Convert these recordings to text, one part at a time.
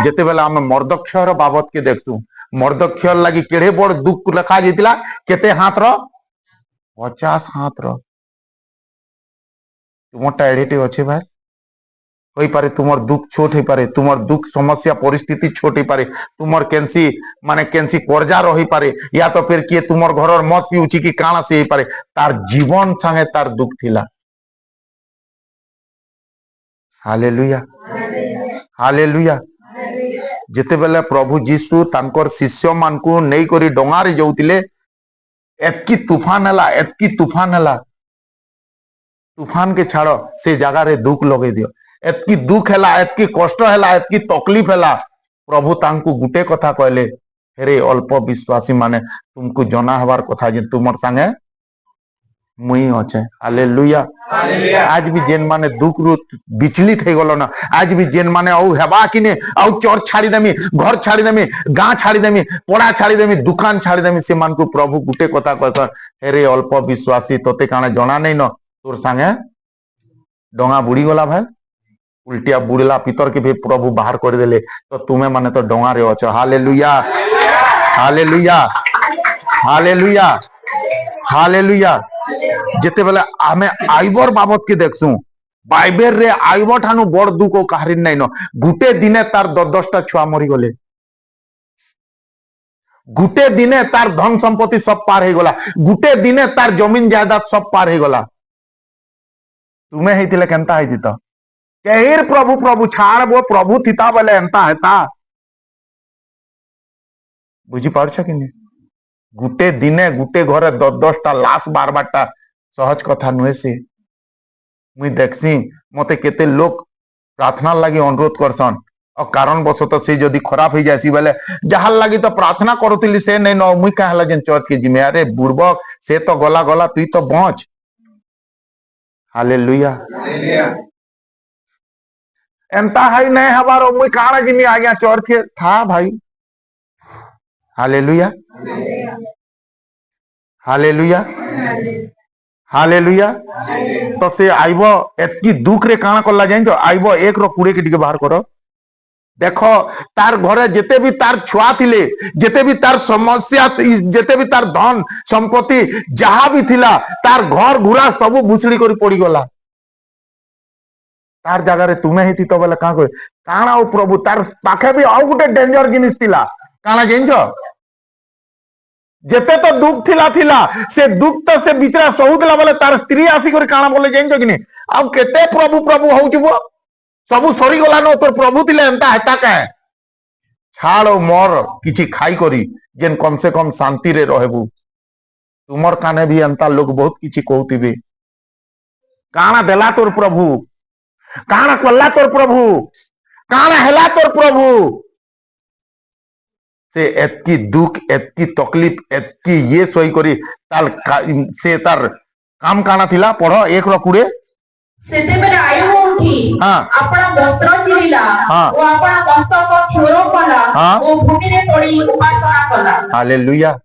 যেতে বেলা আমি মর্দক্ষর বাবদ কে দেখছু মর্দক্ষর লাগি কেড়ে বড় দুঃখ লেখা যাইতিলা কেতে হাতর 50 হাতর তোমারটা এড়েটে আছে ভাই হইপারে তোমার দুঃখ ছোট হইপারে তোমার দুঃখ সমস্যা পরিস্থিতি ছোট হইপারে তোমার কেনসি কর্জা রহিপারে ইয়া তো ফির কিয়ে তোমার ঘরের মদ পিউছি কি কাଣା সে হইপারে তার জীবন সঙ্গে তার দুঃখ থিলা हालेलुया हालेलुया जेतेबेले प्रभु जीशु तांकर शिष्य मानकु नहीं करी डोंगारे जाउतिले एतकी तूफान हला तूफान के छाड़ो से जगह रे दुख लगे दियो एतकी दुख हैला एतकी कष्ट हैला एतकी तकलीफ हैला प्रभु तांकु गुटे कथा कहले हेरे अल्प विश्वासी माने तुमको जना हबार कथा जे तुमर संगे मुई अच्छे हालेलुया आज भी जेन माने दुख रु विचलित हो गलो ना आज भी जेन माने औ हेबा किने औ चोर छाड़ी देमी घर छाड़ी देमी गाँ छाड़ी देमी पड़ा छाड़ी देमी दुकान छाड़ी देमी से मान को प्रभु गुटे कथा कहसन हेरे अल्प विश्वासी तोते काने जना नहीं न तोर संगे डोंगा बुड़ी गला भाई उल्टिया बुड़ला पितर के भी प्रभु बाहर कर देले तो तुम्हें माने तो डोंगा रे अछ हालेलुया हालेलुया हालेलुया हालेलुया जेते बेले आमे आइबर बाबत के देखसु बाइबल रे आइबर ठानु बड़ दुख काहरी नहीं न गुटे दिने तार 10-10टा छुआ मरी गले गुटे दिने तार धन संपत्ति सब पार हो गला गुटे दिने तार जमीन जायदाद सब पार हो गला तुम्हें हेतिले केनता हेति तो कहिर प्रभु प्रभु छाड़बो प्रभु थिता बेले एंता हेता बुझी पारछ कि नहीं गुटे दिने गुटे घरे 10-10टा लाश 12-12टा सहज कथा नुहे से मुई देखसी मते केते लोग प्रार्थना लगी अनुरोध करसन और कारण बसत से जदि खराब हो जासी बेले जहार लगी तो प्रार्थना करुतिली से नहीं न मुई कहला जेन चर्च के जिमे अरे बुर्बक से तो गला गला तुई तो बच हालेलुया एंता है नहीं हमारो मुई काना जिमी आ गया चर्च के था भाई हालेलुया हालेलुया हालेलुया तो से आइबो एतकी दुख रे काना करला जाइन तो आइबो 1 रो 20 के टिके बाहर करो देखो तार घरे जेते भी तार छुआ थिले जेते भी तार समस्या जेते भी तार धन संपत्ति जहां भी थिला तार घर घुरा सब भुसड़ी करी पड़ी गला तार जगह रे तुम्हें हिती तो बोले काना ओ प्रभु तार पाखे भी आउ गुटे डेंजर जिनिस थिला काना जेंजो जेते तो दुख थिला से दुख तो से बिचरा सहुतला बोले तार स्त्री आसी कर काना बोले जेंजो कि नहीं अब केते प्रभु प्रभु होउचबो सब सरी गला न तोर प्रभु थिले एंता हेता का छाड़ मोर किछि खाई करी जेन कम से कम शांति रे रहबू तुमर काने भी एंता लोग बहुत किछि कहउतिबे काना देला तोर प्रभु काना कल्ला तोर प्रभु काना हेला तोर प्रभु से एतकी दुख एतकी तकलीफ एतकी ये सही करी ताल से तार काम काना थिला पढ़ो 1 रो 20 सेते बेले आयु उठी अपना वस्त्र चिरिला ओ अपना मस्तक क्षोर कला ओ भूमि रे पड़ी उपासना कला हालेलुया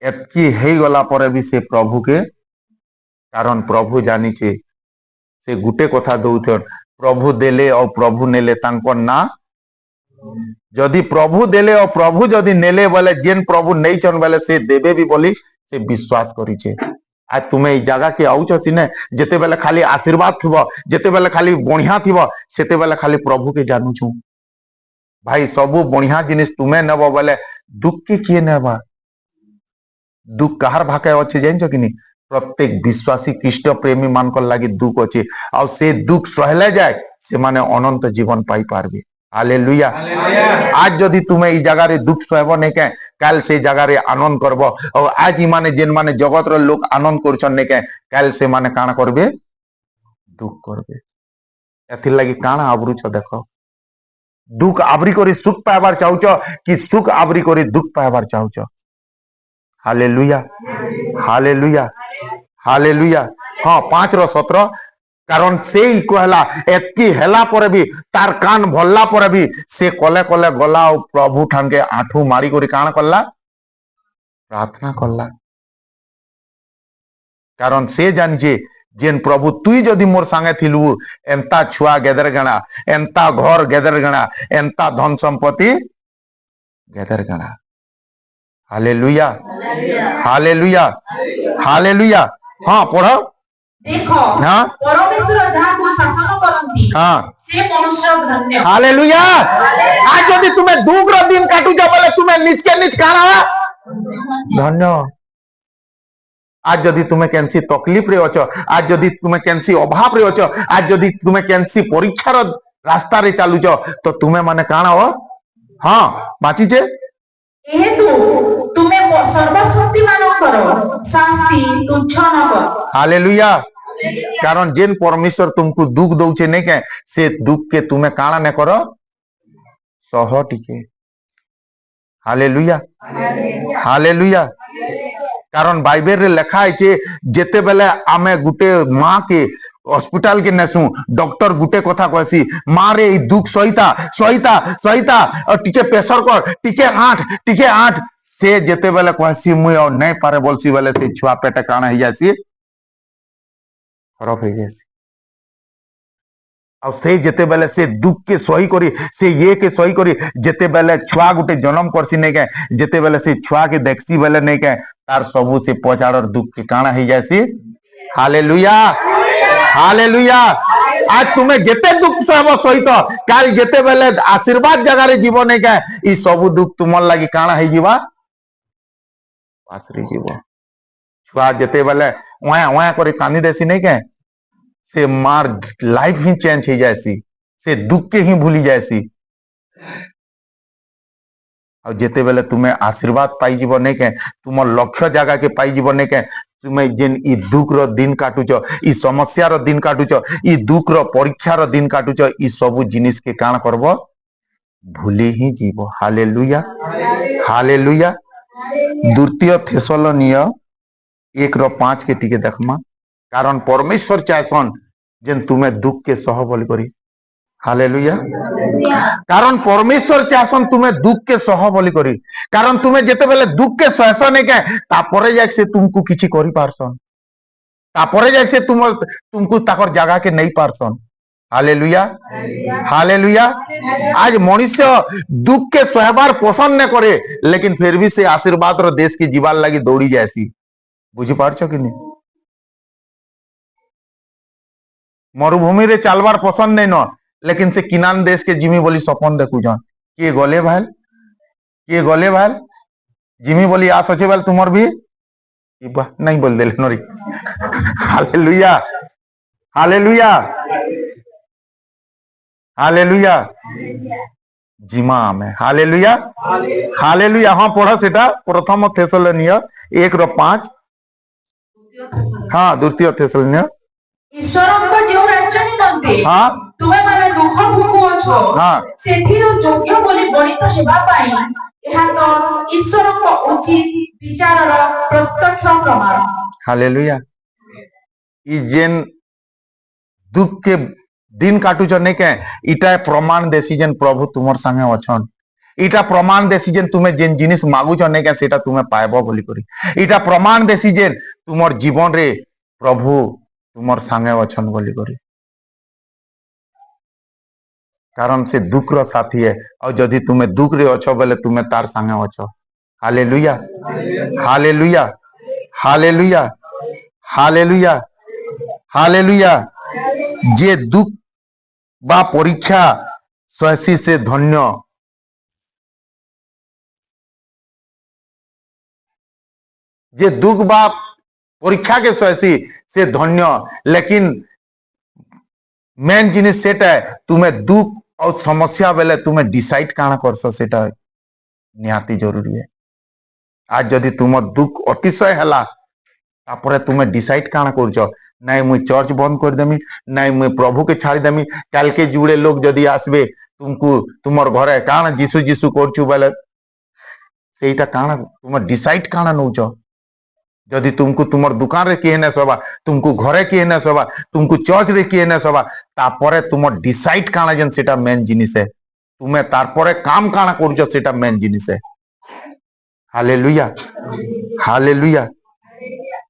एतकी हे गला परे भी से प्रभु के कारण प्रभु जानी छे से गुटे कथा दउथन प्रभु देले और प्रभु नेले तांको ना जदि प्रभु देले और प्रभु जदि नेले बोले जेन प्रभु नहीं चन बोले से देवे भी बोली से विश्वास करी छे आज तुम्हें ई जगह के आउछ सिने जेते बेले खाली आशीर्वाद थिबो जेते बेले खाली बढ़िया थिबो सेते बेले खाली प्रभु के जानू छु भाई सबु बढ़िया जिनिस तुम्हें नेबो बोले दुख के किए नेबा दुख कहार भाके अछि जानछो कि नहीं प्रत्येक विश्वासी ख्रीष्ट प्रेमी मान को लागि दुख अछि और से दुख सहले जाए से माने अनंत जीवन पाई पारबे हालेलुया आज जदि तुम्हें ई जगह रे दुख सहबो ने के काल से जगह रे आनंद करबो और आज ई माने जेन माने जगत रो लोग आनंद करछन ने के काल से माने काना करबे दुख करबे एथि लागि काना आबरुछ देखो दुख आबरी करी सुख पाइबार चाहुछ कि सुख आबरी करी दुख पाइबार चाहुछ हालेलुया हालेलुया हालेलुया हाँ 5:17 कारण से ही कहला एतकी हेला पर भी तार कान भल्ला पर भी से कले कले गला और प्रभु ठान के आठू मारी करी काना करला प्रार्थना करला कारण से जानिजे जेन प्रभु तुई जदि मोर संगे थिलु एंता छुआ गेदर गणा एंता घर गेदर गणा एंता धन संपत्ति गेदर गणा। Hallelujah hallelujah hallelujah. हाँ पढ़ो। देखो हाँ परमेश्वर जहाँ को शासन करती हाँ से मनुष्य धन्य। हालेलुया। आज जदि तुम्हें दुख रो दिन काटू जा बोले तुम्हें नीच के नीच काना धन्य। आज जदि तुम्हें कैंसी तकलीफ रे अछ आज जदि तुम्हें कैंसी अभाव रे अछ आज जदि तुम्हें कैंसी परीक्षार रास्ता रे चालू तो तुम्हें माने काना हो हाँ बाची जे हेतु तुम्हें सर्वशक्तिमान करो शांति तुच्छ न कर। हालेलुया। कारण जेन परमेश्वर तुमको दुख दौचे नहीं के से दुख के तुम्हें काना ने करो सह टिके। Hallelujah hallelujah. कारण बाइबल रे लिखा है जेते बेले आमे गुटे माँ के हॉस्पिटल के नेसु डॉक्टर गुटे कथा कहसी माँ रे दुख सहिता सहिता सहिता और टिके प्रेशर कर टिके आठ से जेते बेले कहसी मुई और नहीं पारे बोलसी बेले से छुआ पेटे काना ही जासी खराब हो जासी और से जेते बेले से दुख के सही करी से ये के सही करी जेते बेले छुआ गुटे जन्म करसी नहीं के जेते बेले से छुआ के देखसी बेले नहीं के तार सबू से पचाड़ दुख के काना ही जासी। Hallelujah hallelujah. आज तुम्हें जेते दुख सहब सहित काल जेते बेले आशीर्वाद जगह रे जीवन नहीं के ई सबू दुख तुमर लगी काना ही जीवा पासरी जीव। छुआ जेते बेले वहाँ वहाँ करे कानी देसी नहीं के से मार लाइफ ही चेंज हो जाएसी से दुख के ही भूली जाएसी और जेते बेले तुम्हें आशीर्वाद पाई जीव नहीं के तुम लक्ष्य जगह के पाई जीव नहीं के तुम्हें जेन ई दुख रो दिन काटुच ई समस्या रो दिन काटुच ई दुख रो परीक्षा रो दिन काटुच ई सबु जिनिस के कान करब भूली ही जीव। Hallelujah hallelujah. द्वितीय थेसलोनिय 1:5 के टिके देखमा कारण परमेश्वर चाहसन जेन तुम्हें दुख के सह बोली करी। हालेलुया। कारण परमेश्वर चाहसन तुम्हें दुख के सह बोली करी कारण तुम्हें जेते बेले दुख के सहस नहीं के तापरे जाक से तुमको किछि करि पारसन तापरे जाक से तुमको ताकर जगह के नहीं पारसन। Hallelujah hallelujah. आज मनुष्य दुख के सहबार पसंद न करे लेकिन फिर भी से आशीर्वाद रो देश के जीवाल लगी दौड़ी जासी बुझी पारछ कि नहीं। मरुभूमि रे चालवार पसंद नहीं न लेकिन से किनान देश के जिमी बोली सपन देखु जन किए गले भाल जिमी बोली आस अच्छे बाल तुमर भी नहीं बोल देले नरी। हालेलुया हालेलुया हालेलुया जिमा में हालेलुया हालेलुया। हाँ पढ़ा सेटा प्रथम थेसलोनिय 1:5 हाँ द्वितीय थेसलोनिय ईश्वरଙ୍କ जो राज्य निमंते हाँ तुमे माने दुख भोगुअछो हाँ सेथिरो योग्य बोली गणित हेबा पाई एहा तो ईश्वरଙ୍କ उचित विचारर प्रत्यक्ष प्रमाण। हालेलुया। ई जेन दुख के दिन काटुच नहीं के इटा प्रमाण देसी जेन प्रभु तुमर संगे अछन इटा प्रमाण देसी जेन तुम्हें जेन जिनिस मागुच नहीं के सेटा तुम्हें पाएबो बोली करी इटा प्रमाण देसी जेन तुमर जीवन रे प्रभु तुमर संगे अछन बोली करी कारण से दुख रो साथी है और जदि तुम्हें दुख रे अछो बोले तुम्हें तार संगे अछो। Hallelujah hallelujah hallelujah hallelujah hallelujah. जे दुख बा परीक्षा सहसी से धन्य जे दुख बा परीक्षा के सहसी से धन्य लेकिन मेन जिनिस सेटा है तुम्हें दुख और समस्या बेले तुम्हें डिसाइड काना करस सेटा निहाती जरूरी है। आज जदि तुम दुख अतिशय हैला तापरे तुम्हें डिसाइड काना करछ नहीं मुई चर्च बंद कर देमी नहीं मुई प्रभु के छाड़ी देमी काल के जुड़े लोग जदि आसबे तुमको तुमर घरे काना जीसु जीसु करछु बेले सेटा काना तुम डिसाइड काना नउछ जदि तुमको तुमर दुकान रे किए न सबा तुमको घरे किए न सबा तुमको चर्च रे किए न सबा तापरे तुमर डिसाइड काना जन सेटा मेन जिनिस है तुम्हें तारपरे काम काना करछ सेटा मेन जिनिस है। Hallelujah hallelujah